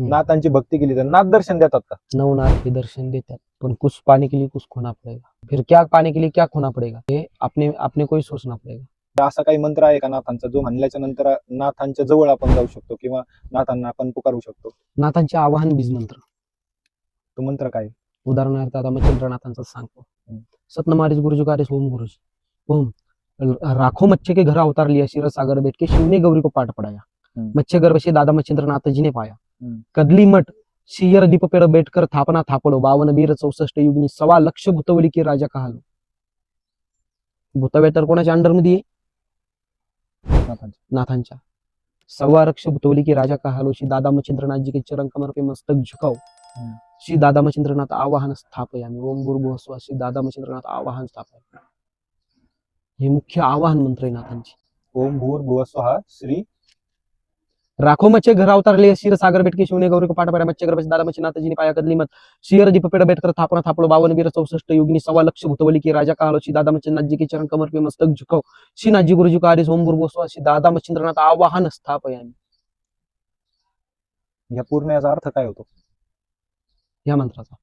नाथांची भक्ती केली तर नाथ दर्शन देतात का? नवनाथ हे दर्शन देतात, पण कुछ पाने के लिए कुछ खोना पड़ेगा, फिर क्या पाने के लिए क्या खोना पड़ेगा, हे अपने अपने को ही सोचना पड़ेगा. तर असा काही मंत्र आहे का नाथांचा जो म्हणल्याच्या नंतर नाथांच्या जवळ आपण जाऊ शकतो किंवा नाथांना आपण पुकारू शकतो? नाथांचे आवाहन बीज मंत्र. तो मंत्र काय? उदाहरणार्थ आता मच्छिंद्रनाथांचा सांगतो. हम्म. सतनमारिस गुरुजी कार्य ओम गुरुजी ओम. राखो मच्छे के घर अवतार लिया शिर सागर बैठ के शिव ने गौरी को पाठ पढ़ाया. मच्छे गर्भ से दादा मच्छिंद्रनाथ जी ने पाया. कदली मठ शियर दीप पेड़ बैठकर थापना थापड़ो 52 वीर 64 युगनी 1.25 लाख भूतवली के राजा कहालो. भूतवे तर कोणाच्या अंडरमध्ये आहे? नाथांच्या. 1.25 लाख भूतवली के राजा कहालो. श्री दादा मच्छिंद्रनाथ जी के चरण कमर पे मस्तक झुकाओ. श्री दादा मच्छिंद्रनाथ आवाहन स्थापयामी. ओम भूर्भुवः स्वः. श्री दादा मच्छिंद्रनाथ आवाहन स्थापयामी. हे मुख्य आवाहन मंत्र आहे नाथांचे. ओम भूर्भुवः स्वः श्री राखो मच्छे घर अवतार लिया शिर सागर बैठ के शिव ने गौरी को पाठ पढ़ाया. मच्छे गर्भ से दादा मच्छिंद्रनाथ जी ने पाया. कदली मठ शियर दीप पेड़ बैठकर थापना थापड़ो 52 वीर 64 युगनी 1.25 लाख भूतवली के राजा कहालो. श्री दादा मच्छिंद्रनाथ जी के चरण कमर पे मस्तक झुकाओ. श्री नाथ जी गुरुजी का आदेश. ओम भूर्भुवः स्वः. श्री दादा मच्छिंद्रनाथ आवाहन स्थापयामी. या पूर्ण याचा अर्थ काय होतो? या मंत्राचा